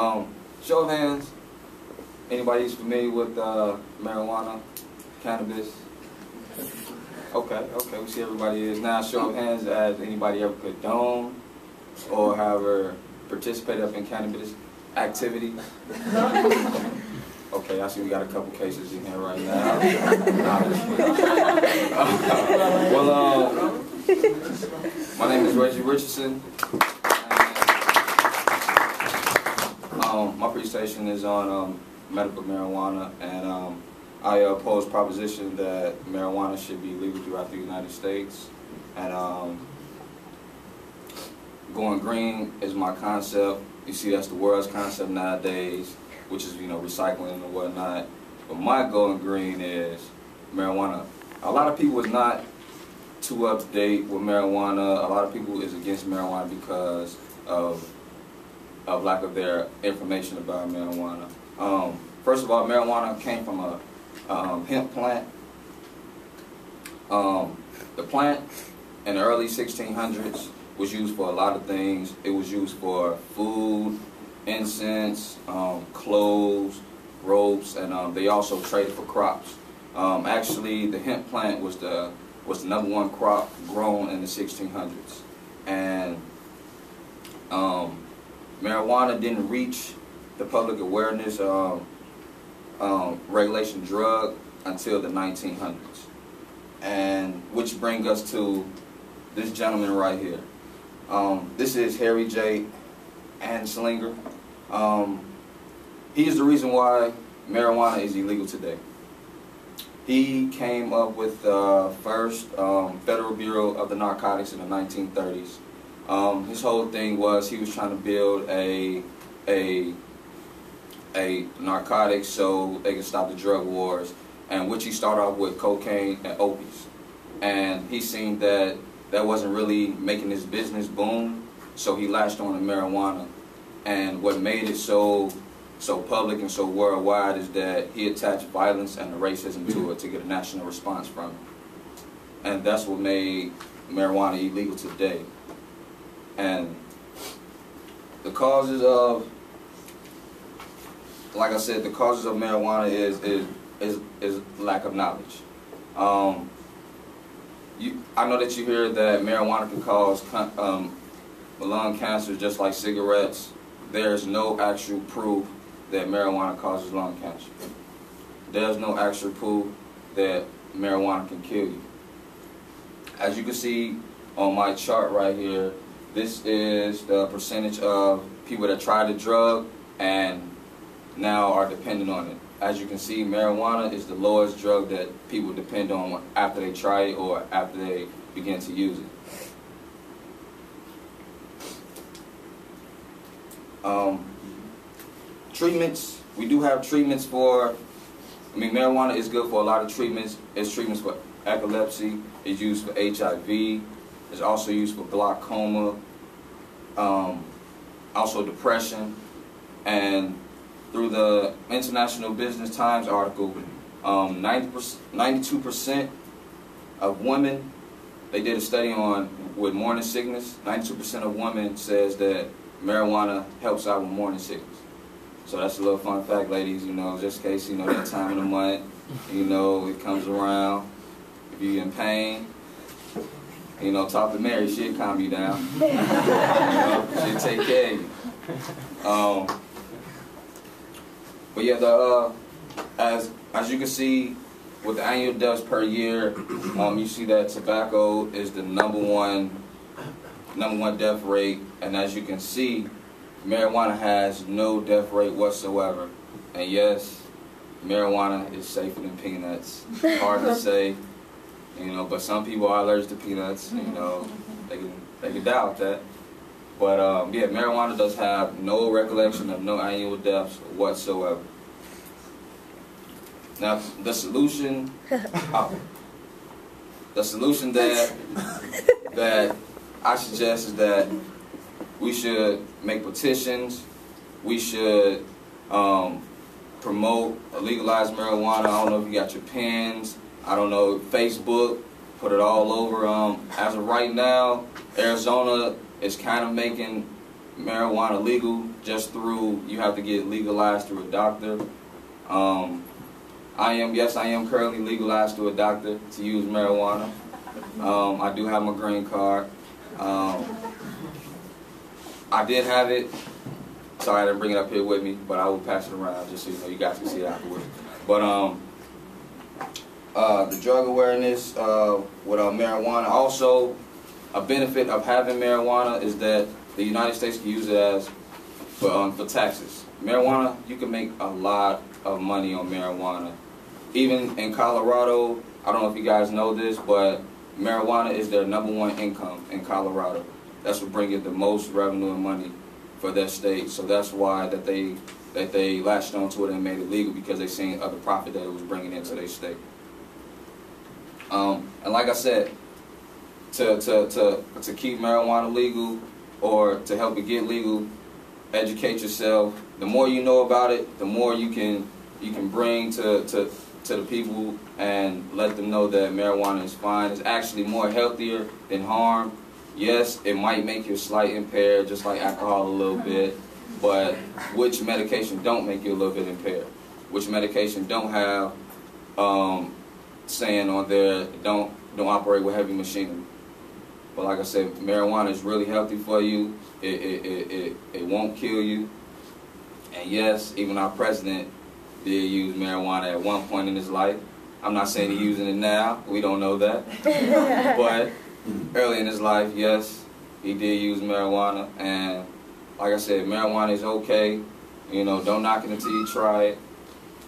Show of hands. Anybody who's familiar with marijuana, cannabis? Okay, we see everybody is. Now, show of hands, has anybody ever condoned or ever participated up in cannabis activity? Okay, I see we got a couple cases in here right now. My name is Reggie Richardson. My presentation is on medical marijuana, and I oppose proposition that marijuana should be legal throughout the United States. And going green is my concept. You see, that's the world's concept nowadays, which is, recycling and whatnot. But my going green is marijuana. A lot of people is not too up to date with marijuana. A lot of people is against marijuana because of lack of their information about marijuana. First of all, marijuana came from a hemp plant. The plant in the early 1600s was used for a lot of things. It was used for food, incense, clothes, ropes, and they also traded for crops. Actually, the hemp plant was the #1 crop grown in the 1600s, and marijuana didn't reach the public awareness regulation drug until the 1900s, and which brings us to this gentleman right here. This is Harry J. Anslinger. He is the reason why marijuana is illegal today. He came up with the first Federal Bureau of the Narcotics in the 1930s. His whole thing was he was trying to build a narcotics so they could stop the drug wars, and which he started off with cocaine and opiates. And he seen that wasn't really making his business boom, so he latched on to marijuana. And what made it so public and so worldwide is that he attached violence and racism to it to get a national response from it. And that's what made marijuana illegal today. And the causes of, like I said, the causes of marijuana is lack of knowledge. I know that you hear that marijuana can cause lung cancer just like cigarettes. There's no actual proof that marijuana causes lung cancer. There's no actual proof that marijuana can kill you. As you can see on my chart right here, this is the percentage of people that tried the drug and now are dependent on it. As you can see, marijuana is the lowest drug that people depend on after they try it or after they begin to use it. Treatments, we do have treatments for, marijuana is good for a lot of treatments. It's treatments for epilepsy, it's used for HIV, it's also used for glaucoma, also depression. And through the International Business Times article, 92% of women, they did a study with morning sickness. 92% of women says that marijuana helps out with morning sickness. So that's a little fun fact, ladies, just in case, that time of the month, it comes around. If you're in pain, talk to Mary, she'll calm you down. She'll take care of you. But yeah, as you can see, with the annual deaths per year, you see that tobacco is the number one death rate, and as you can see, marijuana has no death rate whatsoever. And yes, marijuana is safer than peanuts. Hard to say, but some people are allergic to peanuts. They can doubt that. But yeah, marijuana does have no recollection of no annual deaths whatsoever. Now, the solution that I suggest is that we should make petitions. We should promote legalized marijuana. I don't know if you got your pens. I don't know, Facebook, put it all over. As of right now, Arizona is kind of making marijuana legal. just through, you have to get legalized through a doctor. I am currently legalized through a doctor to use marijuana. I do have my green card. I did have it. Sorry I didn't bring it up here with me, but I will pass it around just so you know, you guys can see it afterwards. But the drug awareness with marijuana, also a benefit of having marijuana is that the United States can use it as for taxes. Marijuana, you can make a lot of money on marijuana. Even in Colorado, I don't know if you guys know this, but marijuana is their #1 income in Colorado. That's what brings in the most revenue and money for their state. So that's why that they latched onto it and made it legal, because they seen the profit that it was bringing into their state. And like I said, to keep marijuana legal or to help it get legal, educate yourself. The more you know about it, the more you can bring to the people and let them know that marijuana is fine. It's actually more healthier than harm. Yes, it might make you slightly impaired, just like alcohol a little bit, but which medication don't make you a little bit impaired? Which medication don't have saying on there, don't operate with heavy machinery? But like I said, marijuana is really healthy for you. It won't kill you. And yes, even our president did use marijuana at one point in his life. I'm not saying he's using it now. We don't know that. But early in his life, yes, he did use marijuana. And like I said, marijuana is okay. You know, don't knock it until you try it.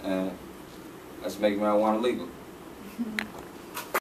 And let's make marijuana legal.